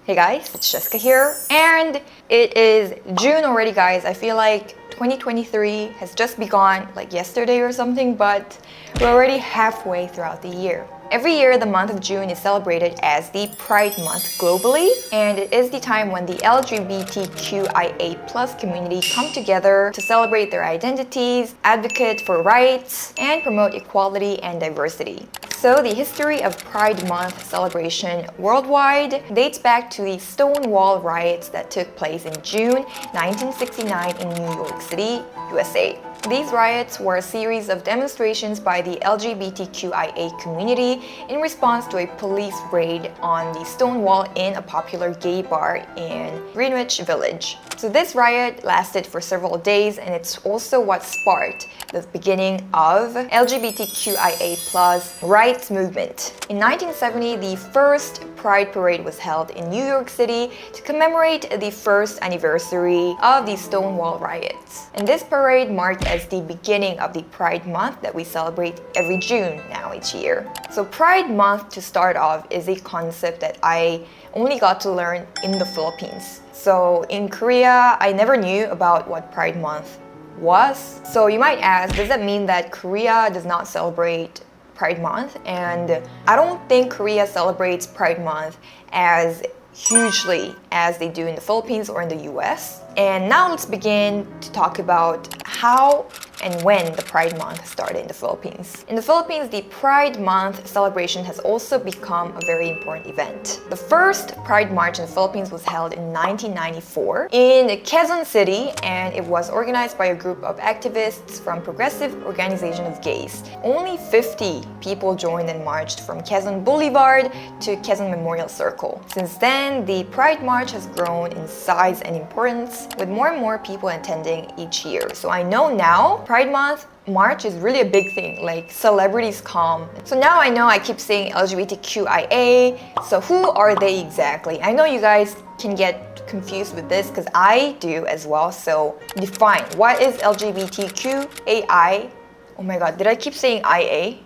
Hey guys, it's Jessica here, and it is June already, guys. I feel like 2023 has just begun like yesterday or something, but we're already halfway throughout the year. Every year, the month of June is celebrated as the Pride Month globally, and it is the time when the LGBTQIA+ community come together to celebrate their identities, advocate for rights, and promote equality and diversity. So the history of Pride Month celebration worldwide dates back to the Stonewall riots that took place in June 1969 in New York City, USA. These riots were a series of demonstrations by the LGBTQIA community in response to a police raid on the Stonewall in a popular gay bar in Greenwich Village. So this riot lasted for several days, and it's also what sparked the beginning of LGBTQIA+ rights movement. In 1970, the first Pride Parade was held in New York City to commemorate the first anniversary of the Stonewall riots. And this parade marked as the beginning of the Pride Month that we celebrate every June now each year. So Pride Month, to start off, is a concept that I only got to learn in the Philippines. So in Korea, I never knew about what Pride Month was. So you might ask, does that mean that Korea does not celebrate Pride Month? And I don't think Korea celebrates Pride Month as hugely as they do in the Philippines or in the US. And now let's begin to talk about how and when the Pride Month started in the Philippines. In the Philippines, the Pride Month celebration has also become a very important event. The first Pride March in the Philippines was held in 1994 in Quezon City, and it was organized by a group of activists from Progressive Organization of Gays. Only 50 people joined and marched from Quezon Boulevard to Quezon Memorial Circle. Since then, the Pride March has grown in size and importance, with more and more people attending each year. So I know now Pride Month March is really a big thing, like celebrities come. So now I know I keep saying LGBTQIA, so who are they exactly? I know you guys can get confused with this because I do as well, so define what is LGBTQAI. Oh my god, did I keep saying IA?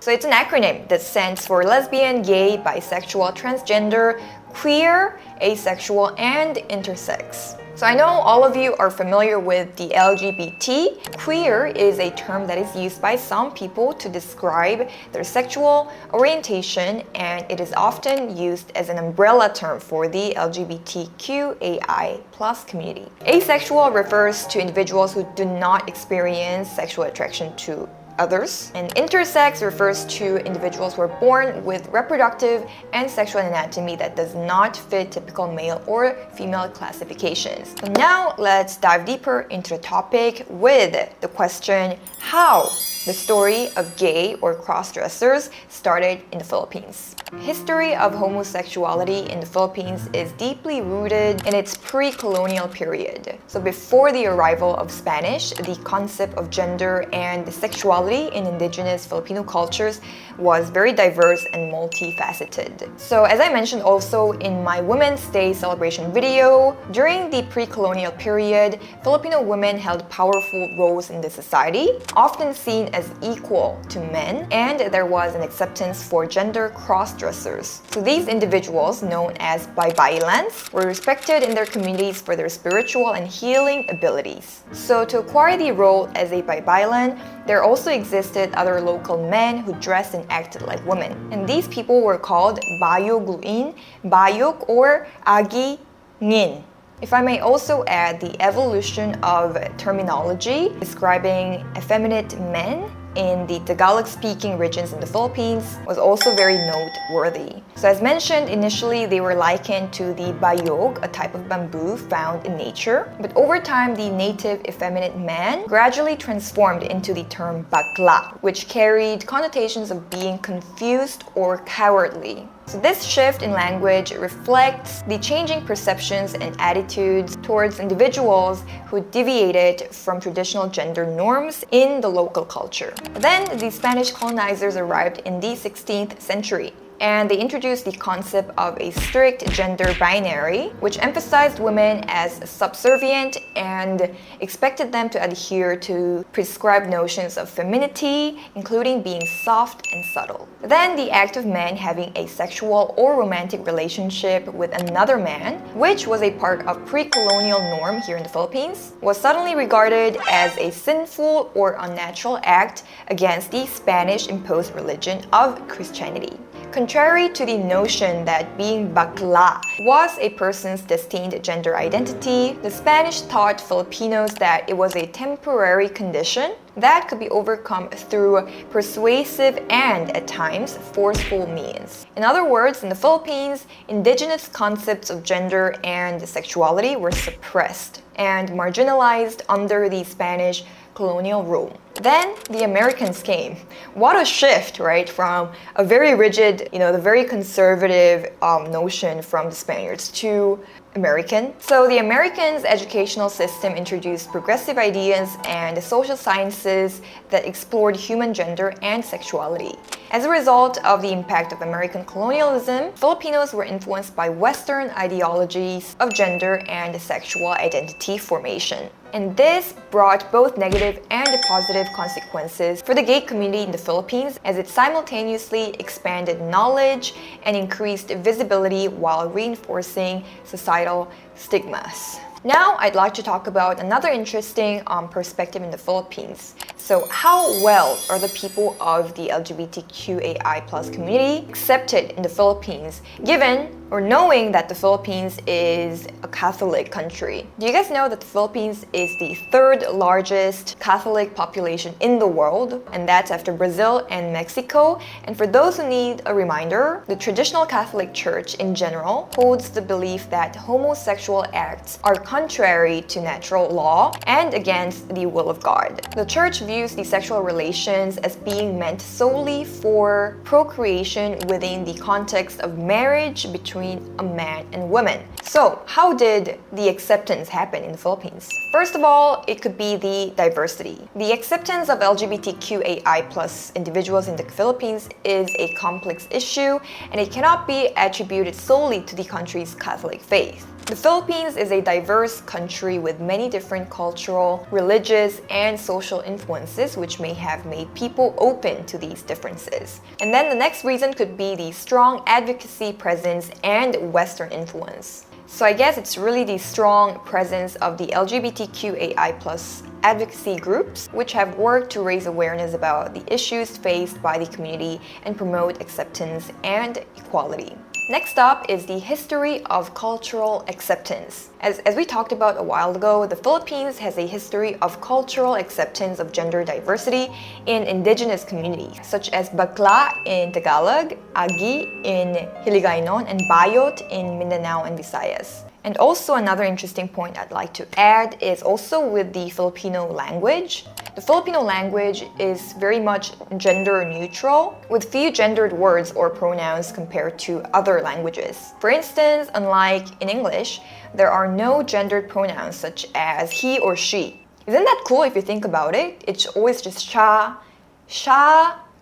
So it's an acronym that stands for lesbian, gay, bisexual, transgender, queer, asexual, and intersex. So I know all of you are familiar with the LGBT. Queer is a term that is used by some people to describe their sexual orientation, and it is often used as an umbrella term for the LGBTQAI+ community. Asexual refers to individuals who do not experience sexual attraction to others. And intersex refers to individuals who are born with reproductive and sexual anatomy that does not fit typical male or female classifications. So now let's dive deeper into the topic with the question, how the story of gay or cross-dressers started in the Philippines. History of homosexuality in the Philippines is deeply rooted in its pre-colonial period. So before the arrival of Spanish, the concept of gender and sexuality in indigenous Filipino cultures was very diverse and multifaceted. So as I mentioned also in my Women's Day celebration video, during the pre-colonial period, Filipino women held powerful roles in the society, often seen as equal to men, and there was an acceptance for gender cross-dressers. So these individuals, known as baybaylans, were respected in their communities for their spiritual and healing abilities. So to acquire the role as a baybaylan, there also existed other local men who dressed and acted like women. And these people were called bayogluin, bayok, or agi-ngin. If I may also add, the evolution of terminology describing effeminate men in the Tagalog-speaking regions in the Philippines was also very noteworthy. So as mentioned, initially they were likened to the bayog, a type of bamboo found in nature. But over time, the native effeminate man gradually transformed into the term bakla, which carried connotations of being confused or cowardly. So this shift in language reflects the changing perceptions and attitudes towards individuals who deviated from traditional gender norms in the local culture. Then the Spanish colonizers arrived in the 16th century. and they introduced the concept of a strict gender binary, which emphasized women as subservient and expected them to adhere to prescribed notions of femininity, including being soft and subtle. Then the act of men having a sexual or romantic relationship with another man, which was a part of pre-colonial norm here in the Philippines, was suddenly regarded as a sinful or unnatural act against the Spanish-imposed religion of Christianity. Contrary to the notion that being bakla was a person's destined gender identity, the Spanish taught Filipinos that it was a temporary condition that could be overcome through persuasive and, at times, forceful means. In other words, in the Philippines, indigenous concepts of gender and sexuality were suppressed and marginalized under the Spanish colonial rule. Then the Americans came. What a shift, right? From a very rigid, the very conservative notion from the Spaniards to American. So the Americans' educational system introduced progressive ideas and social sciences that explored human gender and sexuality. As a result of the impact of American colonialism, Filipinos were influenced by Western ideologies of gender and sexual identity formation. And this brought both negative and positive consequences for the gay community in the Philippines, as it simultaneously expanded knowledge and increased visibility while reinforcing societal stigmas. Now, I'd like to talk about another interesting perspective in the Philippines. So, how well are the people of the LGBTQAI+ community accepted in the Philippines, given or knowing that the Philippines is a Catholic country? Do you guys know that the Philippines is the third largest Catholic population in the world, and that's after Brazil and Mexico? And for those who need a reminder, the traditional Catholic Church in general holds the belief that homosexual acts are contrary to natural law and against the will of God. The Church views the sexual relations as being meant solely for procreation within the context of marriage between a man and woman. So, how did the acceptance happen in the Philippines? First of all, it could be the diversity. The acceptance of LGBTQAI+ individuals in the Philippines is a complex issue, and it cannot be attributed solely to the country's Catholic faith. The Philippines is a diverse country with many different cultural, religious, and social influences, which may have made people open to these differences. And then the next reason could be the strong advocacy presence and Western influence. So I guess it's really the strong presence of the LGBTQAI+ advocacy groups, which have worked to raise awareness about the issues faced by the community and promote acceptance and equality. Next up is the history of cultural acceptance. As we talked about a while ago, the Philippines has a history of cultural acceptance of gender diversity in indigenous communities, such as bakla in Tagalog, agi in Hiligaynon, and bayot in Mindanao and Visayas. And also another interesting point I'd like to add is also with the Filipino language. The Filipino language is very much gender neutral, with few gendered words or pronouns compared to other languages. For instance, unlike in English, there are no gendered pronouns such as he or she. Isn't that cool if you think about it? It's always just siya,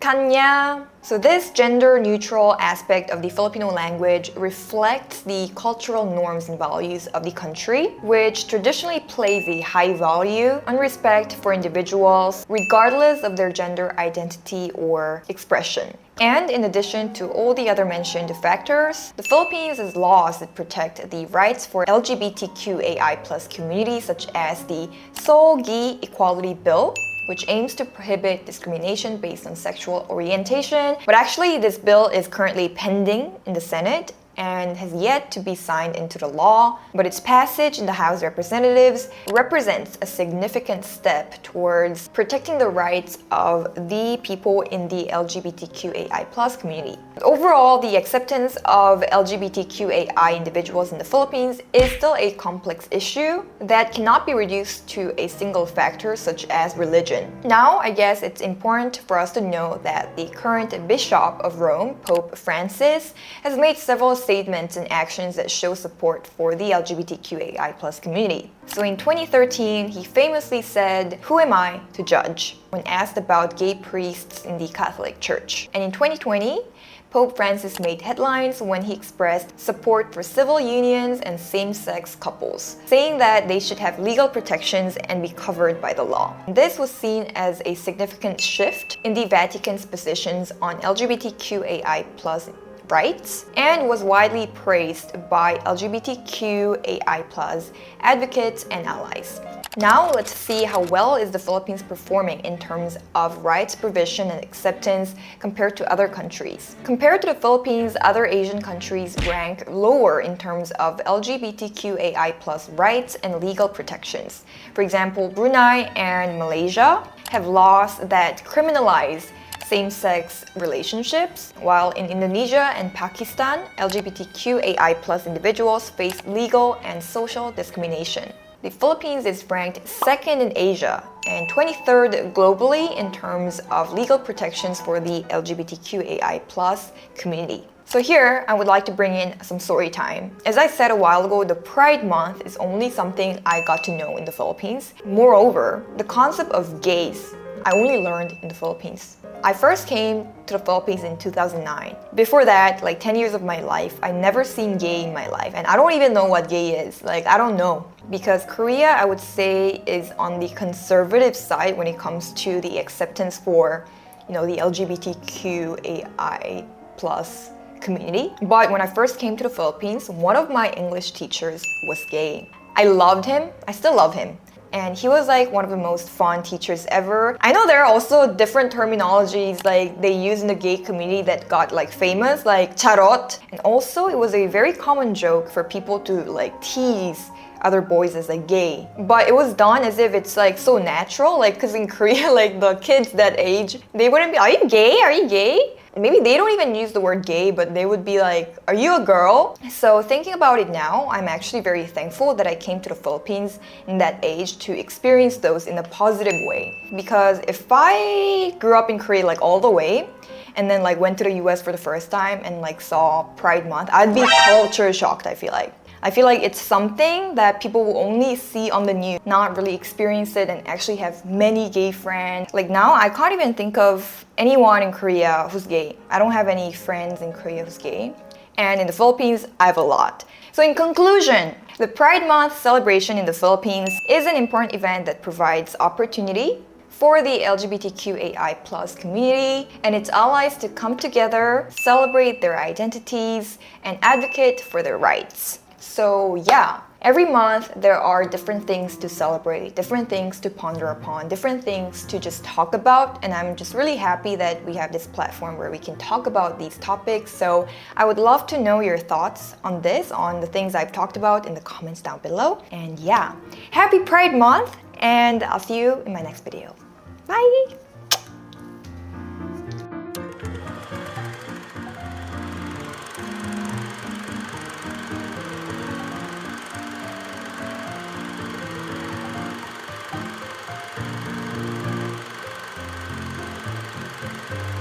kanya. So this gender-neutral aspect of the Filipino language reflects the cultural norms and values of the country, which traditionally place a high value on respect for individuals, regardless of their gender identity or expression. And in addition to all the other mentioned factors, the Philippines has laws that protect the rights for LGBTQAI+ communities, such as the SONY Equality Bill, which aims to prohibit discrimination based on sexual orientation. But actually, this bill is currently pending in the Senate and has yet to be signed into the law, but its passage in the House of Representatives represents a significant step towards protecting the rights of the people in the LGBTQAI+ community. Overall, the acceptance of LGBTQAI individuals in the Philippines is still a complex issue that cannot be reduced to a single factor such as religion. Now, I guess it's important for us to know that the current Bishop of Rome, Pope Francis, has made several statements and actions that show support for the LGBTQAI+ community. So in 2013, he famously said, "Who am I to judge?" when asked about gay priests in the Catholic Church. And in 2020, Pope Francis made headlines when he expressed support for civil unions and same-sex couples, saying that they should have legal protections and be covered by the law. This was seen as a significant shift in the Vatican's positions on LGBTQAI+ rights and was widely praised by LGBTQAI+ advocates and allies. Now let's see how well is the Philippines performing in terms of rights provision and acceptance compared to other countries. Compared to the Philippines, other Asian countries rank lower in terms of LGBTQAI+ rights and legal protections. For example, Brunei and Malaysia have laws that criminalize same-sex relationships, while in Indonesia and Pakistan, LGBTQAI+ individuals face legal and social discrimination. The Philippines is ranked second in Asia and 23rd globally in terms of legal protections for the LGBTQAI+ community. So here, I would like to bring in some story time. As I said a while ago, the Pride Month is only something I got to know in the Philippines. Moreover, the concept of gays, I only learned in the Philippines. I first came to the Philippines in 2009. Before that, like 10 years of my life, I never seen gay in my life. And I don't even know what gay is. Like, I don't know. Because Korea, I would say, is on the conservative side when it comes to the acceptance for, the LGBTQAI+ community. But when I first came to the Philippines, one of my English teachers was gay. I loved him. I still love him. And he was like one of the most fun teachers ever. I know there are also different terminologies like they use in the gay community that got like famous, like charot. And also it was a very common joke for people to like tease other boys as like gay. But it was done as if it's like so natural, like because in Korea, like the kids that age, they wouldn't be, are you gay? Are you gay? Maybe they don't even use the word gay, but they would be like, are you a girl? So thinking about it now, I'm actually very thankful that I came to the Philippines in that age to experience those in a positive way. Because if I grew up in Korea like all the way, and then like went to the US for the first time and like saw Pride Month, I'd be culture shocked, I feel like. I feel like it's something that people will only see on the news, not really experience it and actually have many gay friends. Like now, I can't even think of anyone in Korea who's gay. I don't have any friends in Korea who's gay. And in the Philippines, I have a lot. So in conclusion, the Pride Month celebration in the Philippines is an important event that provides opportunity for the LGBTQAI+ community and its allies to come together, celebrate their identities, and advocate for their rights. So yeah, every month there are different things to celebrate, different things to ponder upon, different things to just talk about, and I'm just really happy that we have this platform where we can talk about these topics. So I would love to know your thoughts on this, on the things I've talked about in the comments down below. And yeah, happy Pride Month, and I'll see you in my next video. Bye!